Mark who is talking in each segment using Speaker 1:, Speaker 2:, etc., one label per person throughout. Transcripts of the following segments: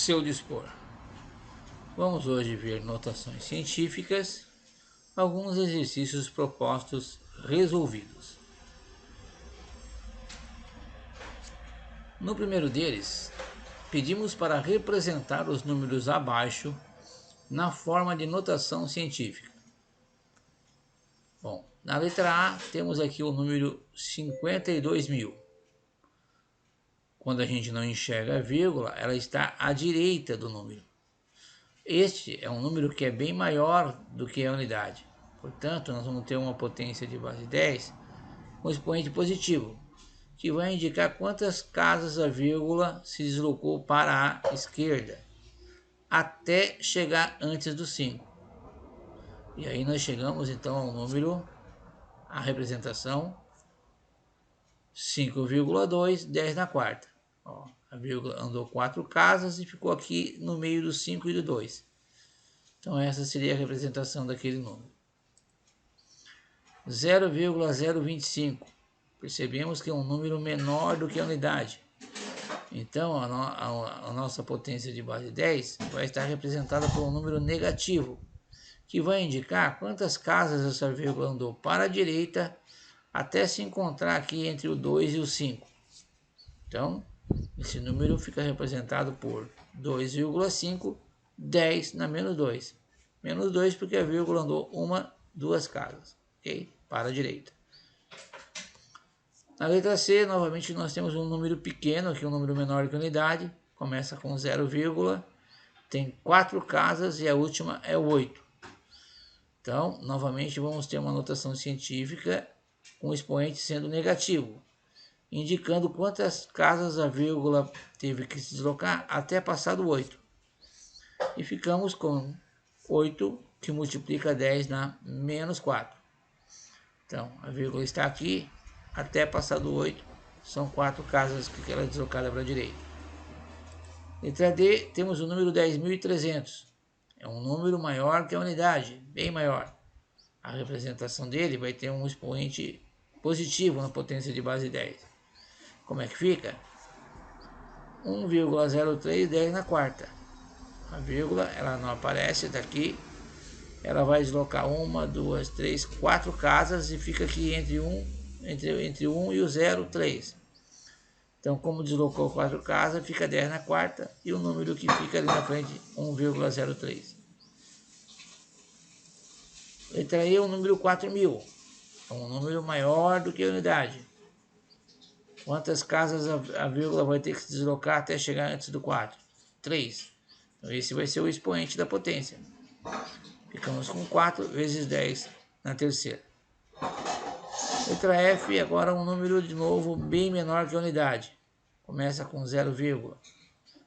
Speaker 1: seu dispor. Vamos hoje ver notações científicas, alguns exercícios propostos resolvidos. No primeiro deles, pedimos para representar os números abaixo na forma de notação científica. Bom, na letra A temos aqui o número 52.000. Quando a gente não enxerga a vírgula, ela está à direita do número. Este é um número que é bem maior do que a unidade. Portanto, nós vamos ter uma potência de base 10 com expoente positivo, que vai indicar quantas casas a vírgula se deslocou para a esquerda, até chegar antes do 5. E aí nós chegamos então ao número, a representação 5,2, 10 na quarta. Ó, a vírgula andou 4 casas e ficou aqui no meio do 5 e do 2. Então essa seria a representação daquele número. 0,025. Percebemos que é um número menor do que a unidade. Então a nossa potência de base 10 vai estar representada por um número negativo, que vai indicar quantas casas essa vírgula andou para a direita até se encontrar aqui entre o 2 e o 5. Então, esse número fica representado por 2,5, 10 na menos 2. Menos 2 porque a vírgula andou duas casas, ok? Para a direita. Na letra C, novamente, nós temos um número pequeno, aqui um número menor que a unidade. Começa com 0, tem 4 casas e a última é 8. Então, novamente, vamos ter uma notação científica com o expoente sendo negativo, indicando quantas casas a vírgula teve que se deslocar até passar do 8. E ficamos com 8, que multiplica 10 na menos 4. Então, a vírgula está aqui, até passar do 8, são 4 casas que ela é deslocada para a direita. Letra D, temos o número 10.300. É um número maior que a unidade, bem maior. A representação dele vai ter um expoente positivo na potência de base 10. Como é que fica? 1,03, 10 na quarta. A vírgula, ela não aparece daqui. Ela vai deslocar 1, 2, 3, 4 casas e fica aqui entre 1 e o 0, 3. Então, como deslocou 4 casas, fica 10 na quarta e o número que fica ali na frente, 1,03. Letra E, o número 4.000. É um número maior do que a unidade. Quantas casas a vírgula vai ter que se deslocar até chegar antes do 4? 3. Então, esse vai ser o expoente da potência. Ficamos com 4 vezes 10 na terceira. Letra F, agora um número de novo bem menor que a unidade. Começa com 0, o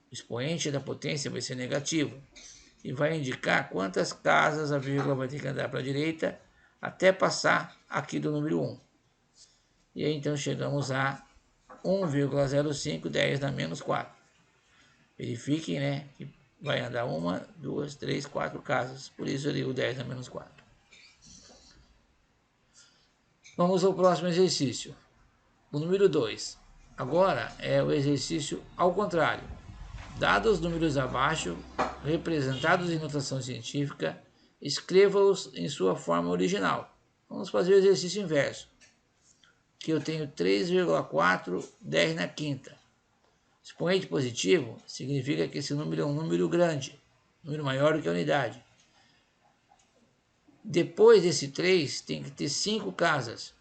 Speaker 1: expoente da potência vai ser negativo e vai indicar quantas casas a vírgula vai ter que andar para a direita até passar aqui do número 1. E aí então chegamos a 1,05, 10 na menos 4. Verifiquem, né, que vai andar 1, 2, 3, 4 casas, por isso ali o 10 na menos 4. Vamos ao próximo exercício, o número 2. Agora é o exercício ao contrário. Dados os números abaixo, representados em notação científica, escreva-os em sua forma original. Vamos fazer o exercício inverso. Aqui eu tenho 3,4, 10 na quinta. Expoente positivo significa que esse número é um número grande, número maior do que a unidade. Depois desse 3, tem que ter 5 casas,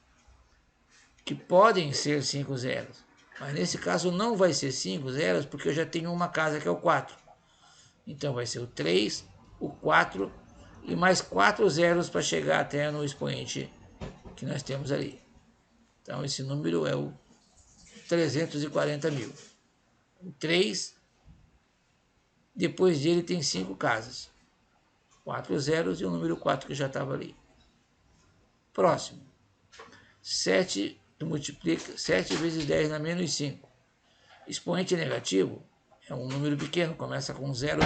Speaker 1: que podem ser 5 zeros. Mas nesse caso não vai ser 5 zeros, porque eu já tenho uma casa que é o 4. Então vai ser o 3, o 4 e mais 4 zeros para chegar até no expoente que nós temos ali. Então esse número é o 340.000. O 3, depois dele tem 5 casas. 4 zeros e o número 4 que já estava ali. Próximo. 7 multiplica 7 vezes 10 na menos 5. Expoente negativo é um número pequeno, começa com 0,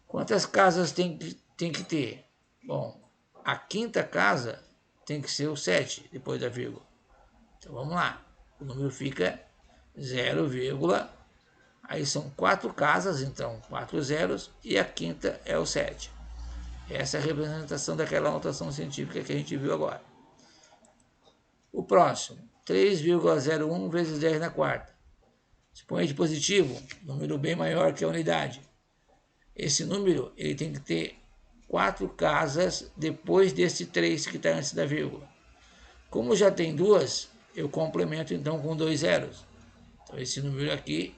Speaker 1: Quantas casas tem que ter? Bom, a quinta casa tem que ser o 7, depois da vírgula. Então vamos lá. O número fica 0,7. Aí são 4 casas, então 4 zeros, e a quinta é o 7. Essa é a representação daquela notação científica que a gente viu agora. O próximo, 3,01 vezes 10 na quarta. Expoente positivo, número bem maior que a unidade. Esse número ele tem que ter 4 casas depois desse 3 que está antes da vírgula. Como já tem 2, eu complemento então com 2 zeros. Então esse número aqui,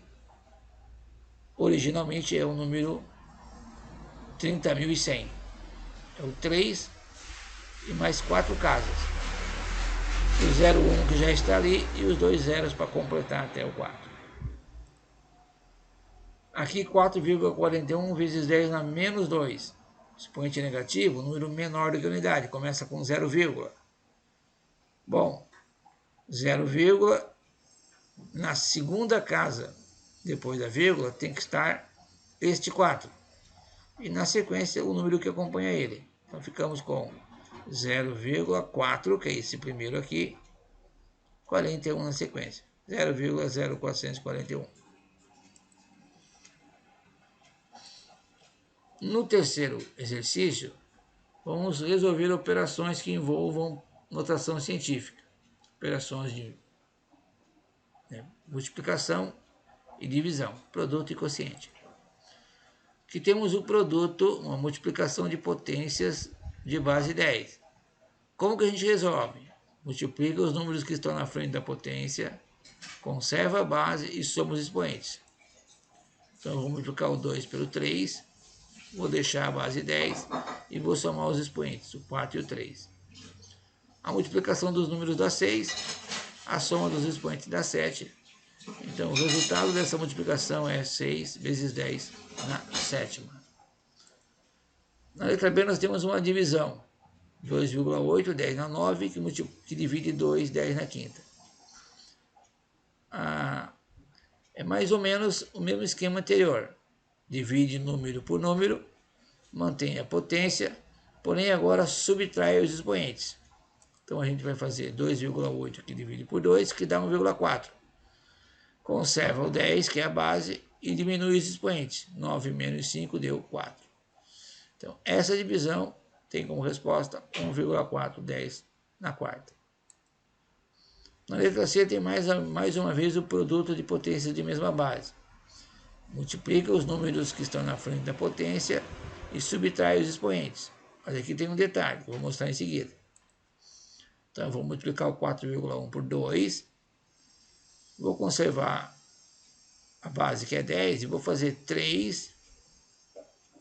Speaker 1: originalmente é o número 30.100. É o 3 e mais 4 casas. O 0,1 que já está ali e os 2 zeros para completar até o 4. Aqui 4,41 vezes 10 na menos 2. Expoente negativo, número menor do que a unidade, começa com 0, bom, 0, na segunda casa, depois da vírgula, tem que estar este 4. E na sequência, o número que acompanha ele. Então ficamos com 0,4, que é esse primeiro aqui, 41 na sequência. 0,0441. No terceiro exercício, vamos resolver operações que envolvam notação científica. Operações de multiplicação e divisão, produto e quociente. Aqui temos o produto, uma multiplicação de potências de base 10. Como que a gente resolve? Multiplica os números que estão na frente da potência, conserva a base e soma os expoentes. Então, eu vou multiplicar o 2 pelo 3, vou deixar a base 10 e vou somar os expoentes, o 4 e o 3. A multiplicação dos números dá 6, a soma dos expoentes dá 7. Então, o resultado dessa multiplicação é 6 vezes 10 na sétima. Na letra B, nós temos uma divisão. 2,8, 10 na 9, que divide 2, 10 na quinta. É mais ou menos o mesmo esquema anterior. Divide número por número, mantém a potência, porém agora subtrai os expoentes. Então a gente vai fazer 2,8 que divide por 2, que dá 1,4. Conserva o 10, que é a base, e diminui os expoentes. 9 menos 5 deu 4. Então essa divisão tem como resposta 1,410 na quarta. Na letra C tem mais uma vez o produto de potências de mesma base. Multiplica os números que estão na frente da potência e subtrai os expoentes. Mas aqui tem um detalhe que eu vou mostrar em seguida. Então eu vou multiplicar o 4,1 por 2. Vou conservar a base que é 10 e vou fazer 3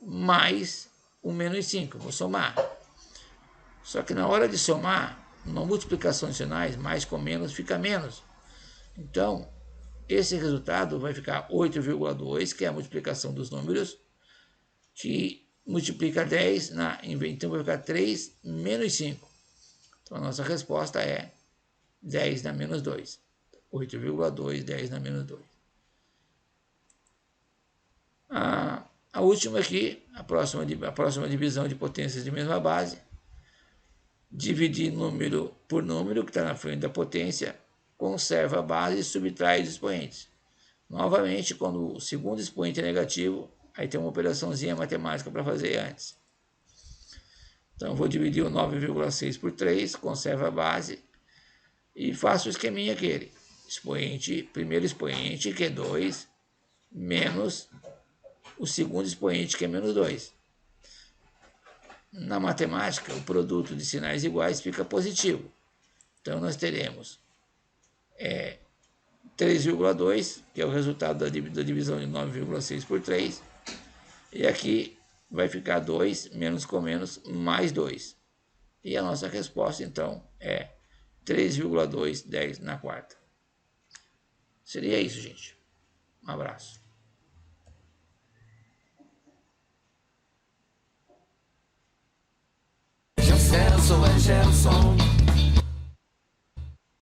Speaker 1: mais o menos 5. Vou somar. Só que na hora de somar, uma multiplicação de sinais, mais com menos fica menos. Então, esse resultado vai ficar 8,2, que é a multiplicação dos números, que multiplica 10, então vai ficar 3 menos 5. Então, a nossa resposta é 10 na menos 2. 8,2, 10 na menos 2. A última aqui, a próxima divisão de potências de mesma base, dividir número por número que está na frente da potência, conserva a base e subtrai os expoentes. Novamente, quando o segundo expoente é negativo, aí tem uma operaçãozinha matemática para fazer antes. Então, eu vou dividir o 9,6 por 3, conserva a base e faço o esqueminha aquele. Primeiro expoente, que é 2, menos o segundo expoente, que é menos 2. Na matemática, o produto de sinais iguais fica positivo. Então, nós teremos 3,2, que é o resultado da divisão de 9,6 por 3. E aqui vai ficar 2, menos com menos, mais 2. E a nossa resposta, então, é 3,2, 10 na quarta. Seria isso, gente. Um abraço.
Speaker 2: Gelson é Gelson.